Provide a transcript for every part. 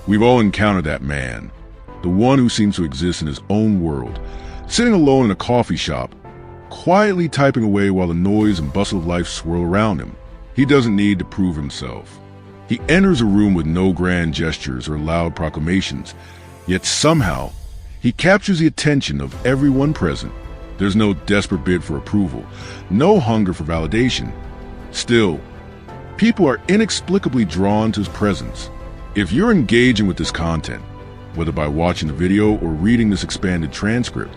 We've all encountered that man, the one who seems to exist in his own world, sitting alone in a coffee shop, quietly typing away while the noise and bustle of life swirl around him. He doesn't need to prove himself. He enters a room with no grand gestures or loud proclamations, yet somehow he captures the attention of everyone present. There's no desperate bid for approval, no hunger for validation. Still, people are inexplicably drawn to his presence. If you're engaging with this content, whether by watching the video or reading this expanded transcript,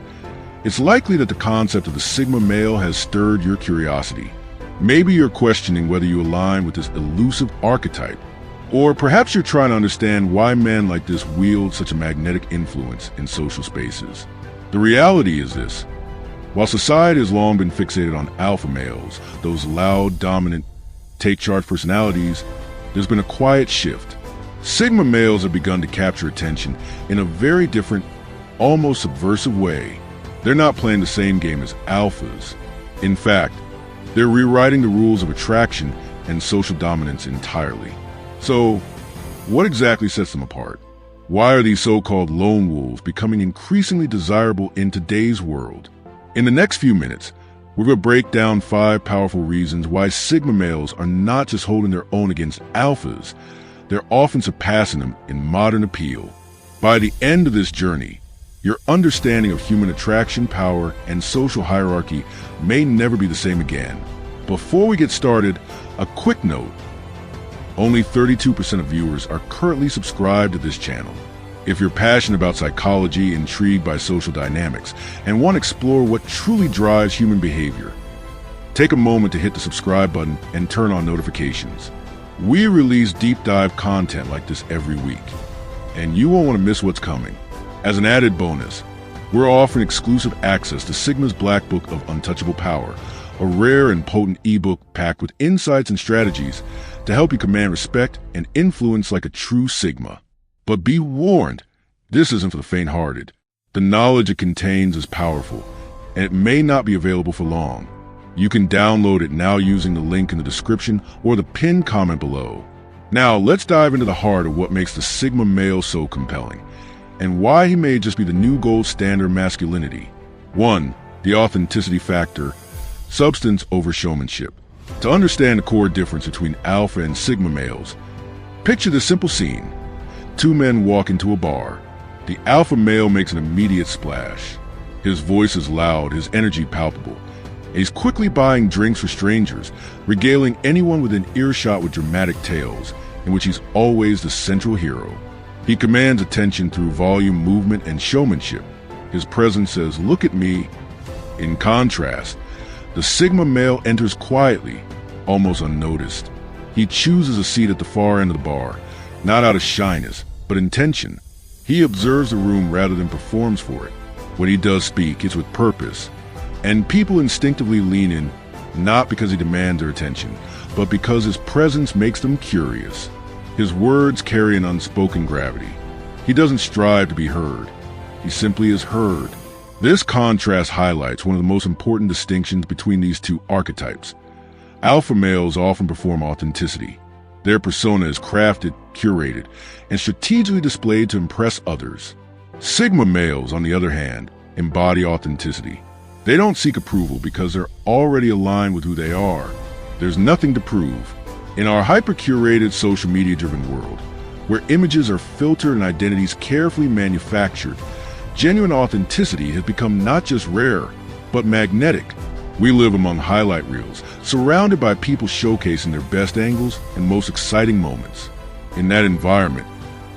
it's likely that the concept of the Sigma male has stirred your curiosity. Maybe you're questioning whether you align with this elusive archetype, or perhaps you're trying to understand why men like this wield such a magnetic influence in social spaces. The reality is this: while society has long been fixated on alpha males, those loud, dominant, take-charge personalities, there's been a quiet shift. Sigma males have begun to capture attention in a very different, almost subversive way. They're not playing the same game as alphas. In fact, they're rewriting the rules of attraction and social dominance entirely. So, what exactly sets them apart? Why are these so-called lone wolves becoming increasingly desirable in today's world? In the next few minutes, we're going to break down 5 powerful reasons why Sigma males are not just holding their own against alphas, they're often surpassing them in modern appeal. By the end of this journey, your understanding of human attraction, power, and social hierarchy may never be the same again. Before we get started, a quick note. Only 32% of viewers are currently subscribed to this channel. If you're passionate about psychology, intrigued by social dynamics, and want to explore what truly drives human behavior, take a moment to hit the subscribe button and turn on notifications. We release deep dive content like this every week, and you won't want to miss what's coming. As an added bonus, we're offering exclusive access to Sigma's Black Book of Untouchable Power, a rare and potent ebook packed with insights and strategies to help you command respect and influence like a true Sigma. But be warned, this isn't for the faint-hearted. The knowledge it contains is powerful, and it may not be available for long. You can download it now using the link in the description or the pinned comment below. Now, let's dive into the heart of what makes the Sigma male so compelling, and why he may just be the new gold standard of masculinity. 1. The authenticity factor, substance over showmanship. To understand the core difference between alpha and Sigma males, picture this simple scene. 2 men walk into a bar. The alpha male makes an immediate splash. His voice is loud, his energy palpable. He's quickly buying drinks for strangers, regaling anyone within earshot with dramatic tales, in which he's always the central hero. He commands attention through volume, movement, and showmanship. His presence says, "Look at me." In contrast, the Sigma male enters quietly, almost unnoticed. He chooses a seat at the far end of the bar, not out of shyness, but intention. He observes the room rather than performs for it. When he does speak, it's with purpose. And people instinctively lean in, not because he demands their attention, but because his presence makes them curious. His words carry an unspoken gravity. He doesn't strive to be heard. He simply is heard. This contrast highlights one of the most important distinctions between these 2 archetypes. Alpha males often perform authenticity. Their persona is crafted, curated, and strategically displayed to impress others. Sigma males, on the other hand, embody authenticity. They don't seek approval because they're already aligned with who they are. There's nothing to prove. In our hyper-curated, social media-driven world, where images are filtered and identities carefully manufactured, genuine authenticity has become not just rare, but magnetic. We live among highlight reels, surrounded by people showcasing their best angles and most exciting moments. In that environment,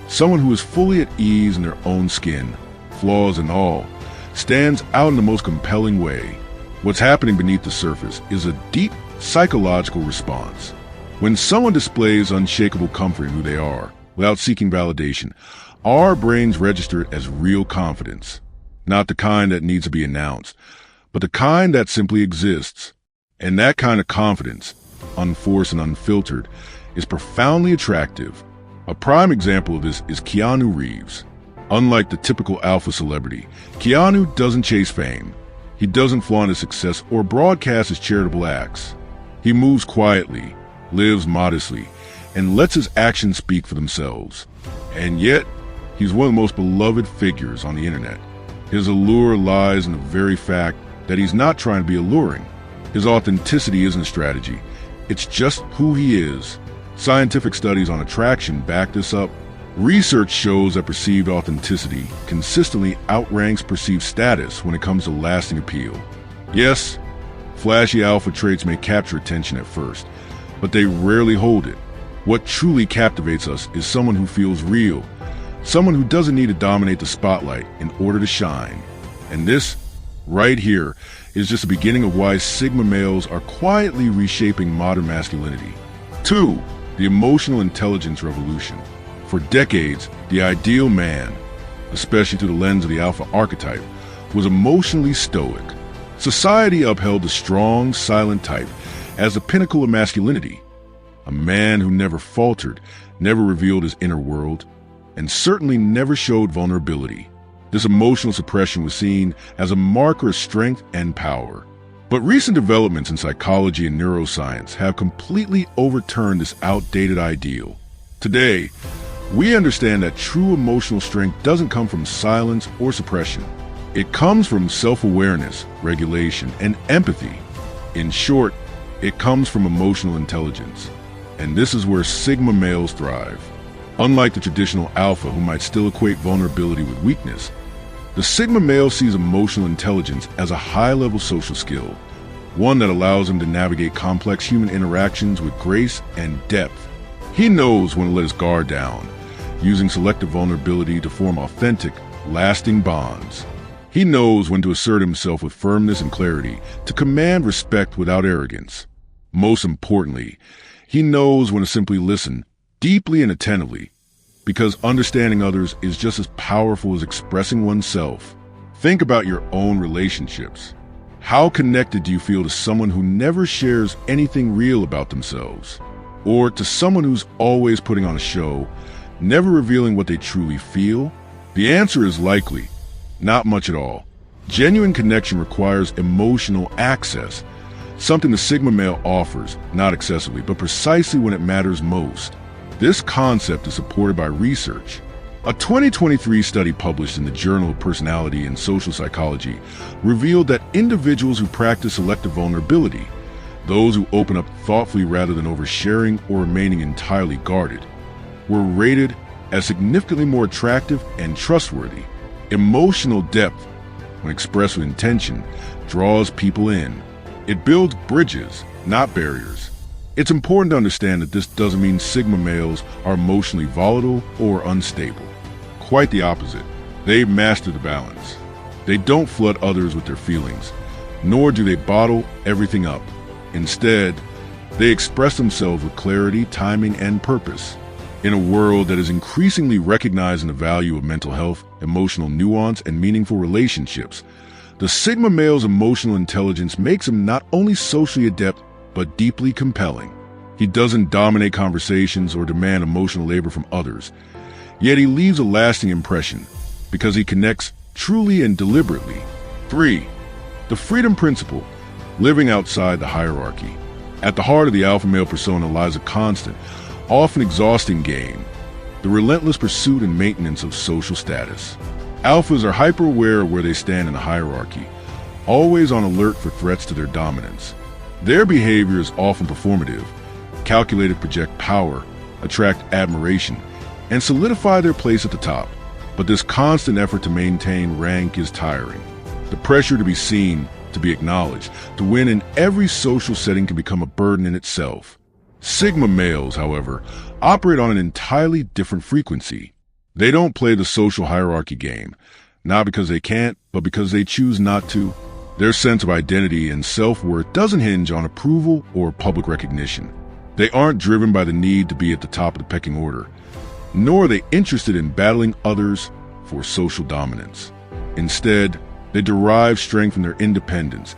someone who is fully at ease in their own skin, flaws and all, stands out in the most compelling way. What's happening beneath the surface is a deep psychological response. When someone displays unshakable comfort in who they are, without seeking validation, our brains register it as real confidence. Not the kind that needs to be announced, but the kind that simply exists. And that kind of confidence, unforced and unfiltered, is profoundly attractive. A prime example of this is Keanu Reeves. Unlike the typical alpha celebrity, Keanu doesn't chase fame. He doesn't flaunt his success or broadcast his charitable acts. He moves quietly, lives modestly, and lets his actions speak for themselves. And yet, he's one of the most beloved figures on the internet. His allure lies in the very fact that he's not trying to be alluring. His authenticity isn't a strategy. It's just who he is. Scientific studies on attraction back this up. Research shows that perceived authenticity consistently outranks perceived status when it comes to lasting appeal. Yes, flashy alpha traits may capture attention at first, but they rarely hold it. What truly captivates us is someone who feels real, someone who doesn't need to dominate the spotlight in order to shine. And this, right here, is just the beginning of why Sigma males are quietly reshaping modern masculinity. 2. The emotional intelligence revolution. For decades, the ideal man, especially through the lens of the alpha archetype, was emotionally stoic. Society upheld the strong, silent type as the pinnacle of masculinity. A man who never faltered, never revealed his inner world, and certainly never showed vulnerability. This emotional suppression was seen as a marker of strength and power. But recent developments in psychology and neuroscience have completely overturned this outdated ideal. Today, we understand that true emotional strength doesn't come from silence or suppression. It comes from self-awareness, regulation, and empathy. In short, it comes from emotional intelligence. And this is where Sigma males thrive. Unlike the traditional alpha who might still equate vulnerability with weakness, the Sigma male sees emotional intelligence as a high-level social skill, one that allows him to navigate complex human interactions with grace and depth. He knows when to let his guard down, using selective vulnerability to form authentic, lasting bonds. He knows when to assert himself with firmness and clarity, to command respect without arrogance. Most importantly, he knows when to simply listen, deeply and attentively, because understanding others is just as powerful as expressing oneself. Think about your own relationships. How connected do you feel to someone who never shares anything real about themselves? Or to someone who's always putting on a show, never revealing what they truly feel? The answer is likely not much at all. Genuine connection requires emotional access, something the Sigma male offers, not excessively, but precisely when it matters most. This concept is supported by research. A 2023 study published in the Journal of Personality and Social Psychology revealed that individuals who practice selective vulnerability, those who open up thoughtfully rather than oversharing or remaining entirely guarded, were rated as significantly more attractive and trustworthy. Emotional depth, when expressed with intention, draws people in. It builds bridges, not barriers. It's important to understand that this doesn't mean Sigma males are emotionally volatile or unstable. Quite the opposite. They master the balance. They don't flood others with their feelings, nor do they bottle everything up. Instead, they express themselves with clarity, timing, and purpose. In a world that is increasingly recognizing the value of mental health, emotional nuance, and meaningful relationships, the Sigma male's emotional intelligence makes him not only socially adept, but deeply compelling. He doesn't dominate conversations or demand emotional labor from others, yet he leaves a lasting impression because he connects truly and deliberately. 3. The freedom principle, living outside the hierarchy. At the heart of the alpha male persona lies a constant, often exhausting game, the relentless pursuit and maintenance of social status. Alphas are hyper-aware of where they stand in the hierarchy, always on alert for threats to their dominance. Their behavior is often performative, calculated to project power, attract admiration, and solidify their place at the top. But this constant effort to maintain rank is tiring. The pressure to be seen, to be acknowledged, to win in every social setting can become a burden in itself. Sigma males, however, operate on an entirely different frequency. They don't play the social hierarchy game, not because they can't, but because they choose not to. Their sense of identity and self-worth doesn't hinge on approval or public recognition. They aren't driven by the need to be at the top of the pecking order, nor are they interested in battling others for social dominance. Instead, they derive strength from their independence,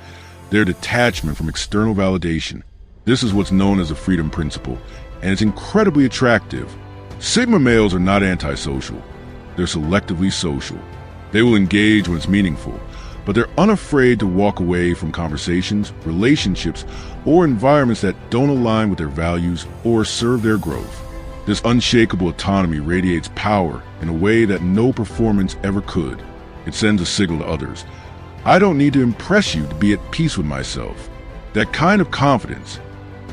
their detachment from external validation. This is what's known as the freedom principle, and it's incredibly attractive. Sigma males are not antisocial. They're selectively social. They will engage when it's meaningful, but they're unafraid to walk away from conversations, relationships, or environments that don't align with their values or serve their growth. This unshakable autonomy radiates power in a way that no performance ever could. It sends a signal to others. I don't need to impress you to be at peace with myself. That kind of confidence,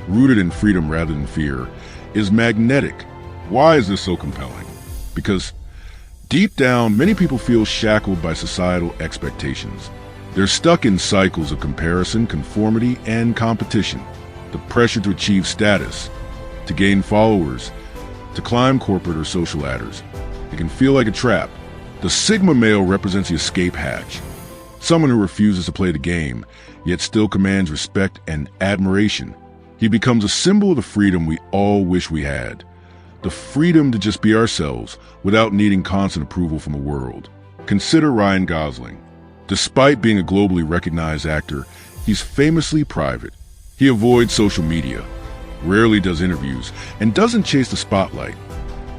rooted in freedom rather than fear, is magnetic. Why is this so compelling? Because deep down, many people feel shackled by societal expectations. They're stuck in cycles of comparison, conformity, and competition. The pressure to achieve status, to gain followers, to climb corporate or social ladders. It can feel like a trap. The Sigma male represents the escape hatch. Someone who refuses to play the game, yet still commands respect and admiration. He becomes a symbol of the freedom we all wish we had. The freedom to just be ourselves without needing constant approval from the world. Consider Ryan Gosling. Despite being a globally recognized actor, he's famously private. He avoids social media, rarely does interviews, and doesn't chase the spotlight.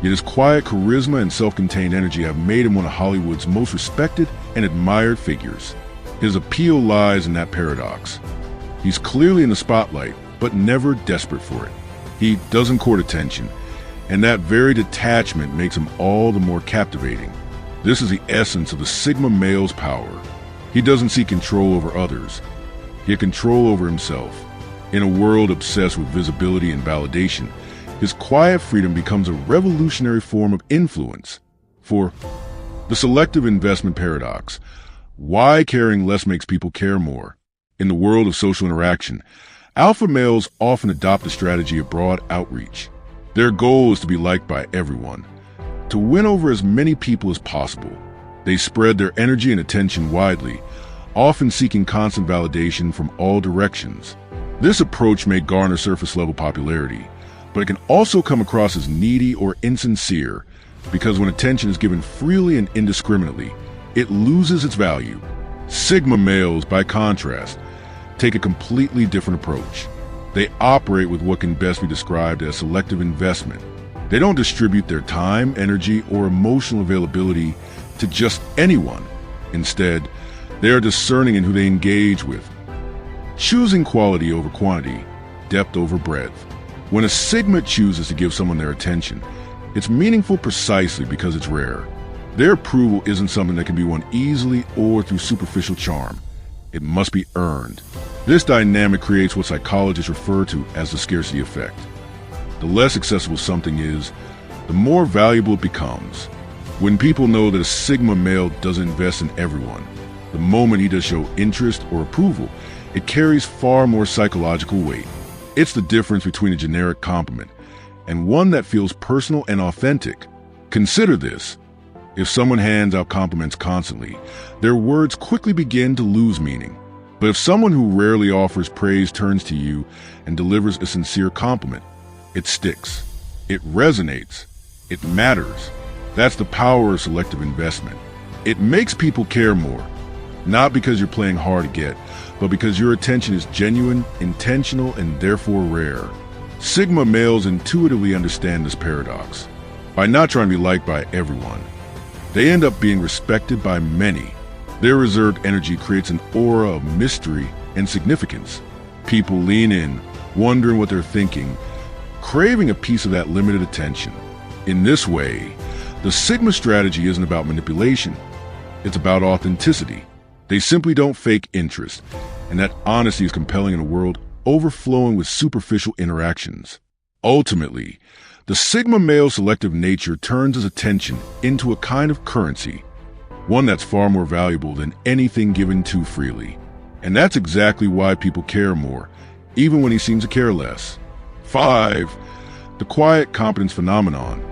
Yet his quiet charisma and self-contained energy have made him one of Hollywood's most respected and admired figures. His appeal lies in that paradox. He's clearly in the spotlight, but never desperate for it. He doesn't court attention, and that very detachment makes him all the more captivating. This is the essence of the Sigma male's power. He doesn't seek control over others. He has control over himself. In a world obsessed with visibility and validation, his quiet freedom becomes a revolutionary form of influence. For the selective investment paradox, why caring less makes people care more. In the world of social interaction, alpha males often adopt the strategy of broad outreach. Their goal is to be liked by everyone, to win over as many people as possible. They spread their energy and attention widely, often seeking constant validation from all directions. This approach may garner surface-level popularity, but it can also come across as needy or insincere, because when attention is given freely and indiscriminately, it loses its value. Sigma males, by contrast, take a completely different approach. They operate with what can best be described as selective investment. They don't distribute their time, energy, or emotional availability to just anyone. Instead, they are discerning in who they engage with, choosing quality over quantity, depth over breadth. When a Sigma chooses to give someone their attention, it's meaningful precisely because it's rare. Their approval isn't something that can be won easily or through superficial charm. It must be earned. This dynamic creates what psychologists refer to as the scarcity effect. The less accessible something is, the more valuable it becomes. When people know that a Sigma male doesn't invest in everyone, the moment he does show interest or approval, it carries far more psychological weight. It's the difference between a generic compliment and one that feels personal and authentic. Consider this. If someone hands out compliments constantly, their words quickly begin to lose meaning. But if someone who rarely offers praise turns to you and delivers a sincere compliment, it sticks. It resonates. It matters. That's the power of selective investment. It makes people care more, not because you're playing hard to get, but because your attention is genuine, intentional, and therefore rare. Sigma males intuitively understand this paradox. By not trying to be liked by everyone, they end up being respected by many. Their reserved energy creates an aura of mystery and significance. People lean in, wondering what they're thinking, craving a piece of that limited attention. In this way, the Sigma strategy isn't about manipulation. It's about authenticity. They simply don't fake interest, and that honesty is compelling in a world overflowing with superficial interactions. Ultimately, the Sigma male selective nature turns his attention into a kind of currency, one that's far more valuable than anything given too freely. And that's exactly why people care more, even when he seems to care less. 5. The quiet competence phenomenon,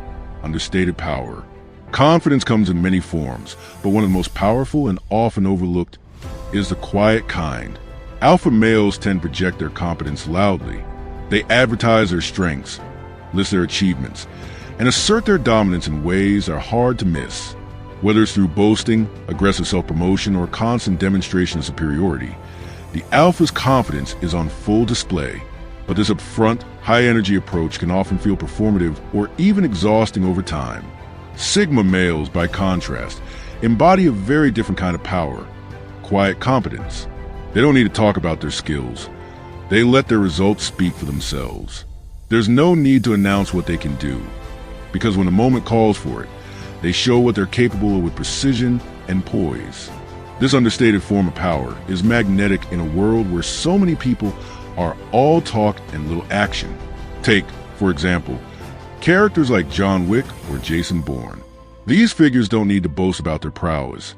understated power. Confidence comes in many forms, but one of the most powerful and often overlooked is the quiet kind. Alpha males tend to project their competence loudly. They advertise their strengths, list their achievements, and assert their dominance in ways that are hard to miss. Whether it's through boasting, aggressive self-promotion, or constant demonstration of superiority, the alpha's confidence is on full display. But this upfront, high-energy approach can often feel performative or even exhausting over time. Sigma males, by contrast, embody a very different kind of power, quiet competence. They don't need to talk about their skills. They let their results speak for themselves. There's no need to announce what they can do. because when the moment calls for it, they show what they're capable of with precision and poise. This understated form of power is magnetic in a world where so many people are all talk and little action. Take, for example, characters like John Wick or Jason Bourne. These figures don't need to boast about their prowess.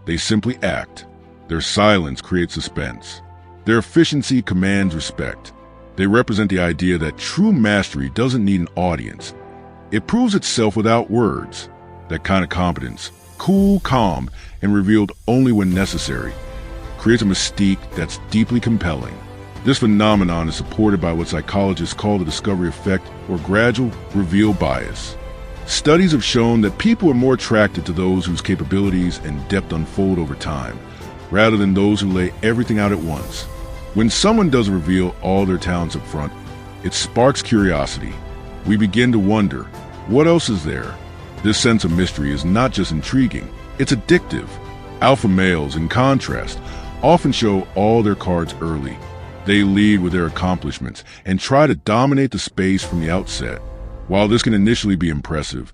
They simply act. Their silence creates suspense. Their efficiency commands respect. They represent the idea that true mastery doesn't need an audience. It proves itself without words. That kind of competence, cool, calm, and revealed only when necessary, creates a mystique that's deeply compelling. This phenomenon is supported by what psychologists call the discovery effect or gradual reveal bias. Studies have shown that people are more attracted to those whose capabilities and depth unfold over time, rather than those who lay everything out at once. When someone doesn't reveal all their talents up front, it sparks curiosity. We begin to wonder, what else is there? This sense of mystery is not just intriguing, it's addictive. Alpha males, in contrast, often show all their cards early. They lead with their accomplishments and try to dominate the space from the outset. While this can initially be impressive,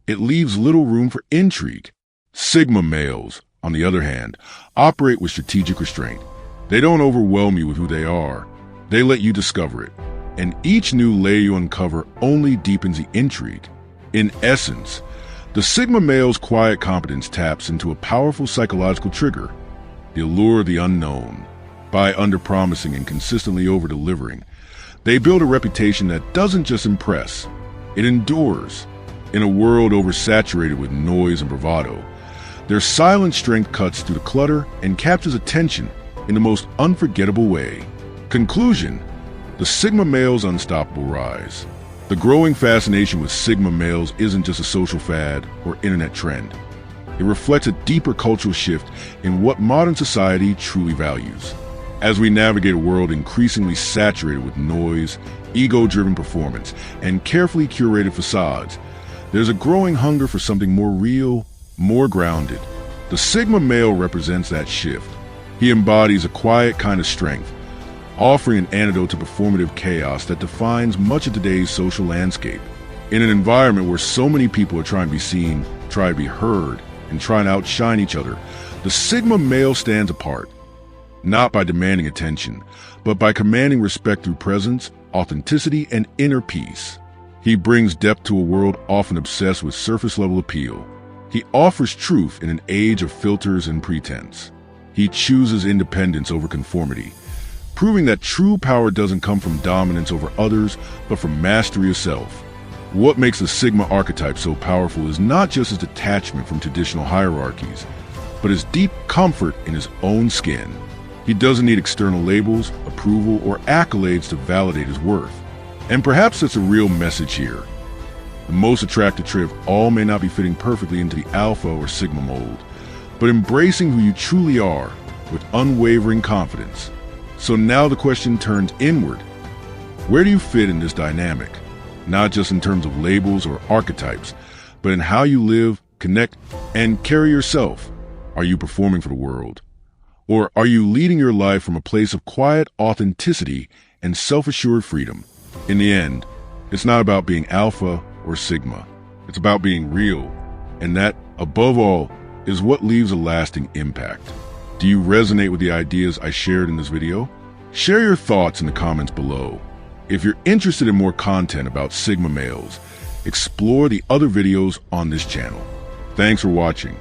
it leaves little room for intrigue. Sigma males, on the other hand, operate with strategic restraint. They don't overwhelm you with who they are. They let you discover it. And each new layer you uncover only deepens the intrigue. In essence, the Sigma male's quiet competence taps into a powerful psychological trigger, the allure of the unknown. By under-promising and consistently over-delivering, they build a reputation that doesn't just impress, it endures. In a world oversaturated with noise and bravado, their silent strength cuts through the clutter and captures attention in the most unforgettable way. Conclusion: the Sigma male's unstoppable rise. The growing fascination with Sigma males isn't just a social fad or internet trend. It reflects a deeper cultural shift in what modern society truly values. As we navigate a world increasingly saturated with noise, ego-driven performance, and carefully curated facades, there's a growing hunger for something more real, more grounded. The Sigma male represents that shift. He embodies a quiet kind of strength, offering an antidote to performative chaos that defines much of today's social landscape. In an environment where so many people are trying to be seen, try to be heard, and trying to outshine each other, the Sigma male stands apart. Not by demanding attention, but by commanding respect through presence, authenticity, and inner peace. He brings depth to a world often obsessed with surface-level appeal. He offers truth in an age of filters and pretense. He chooses independence over conformity, proving that true power doesn't come from dominance over others, but from mastery of self. What makes the Sigma archetype so powerful is not just his detachment from traditional hierarchies, but his deep comfort in his own skin. He doesn't need external labels, approval, or accolades to validate his worth. And perhaps that's a real message here. The most attractive trait of all may not be fitting perfectly into the Alpha or Sigma mold, but embracing who you truly are with unwavering confidence. So now the question turns inward. Where do you fit in this dynamic? Not just in terms of labels or archetypes, but in how you live, connect, and carry yourself. Are you performing for the world? Or are you leading your life from a place of quiet authenticity and self-assured freedom? In the end, it's not about being Alpha or Sigma. It's about being real. And that, above all, is what leaves a lasting impact. Do you resonate with the ideas I shared in this video? Share your thoughts in the comments below. If you're interested in more content about Sigma males, explore the other videos on this channel. Thanks for watching.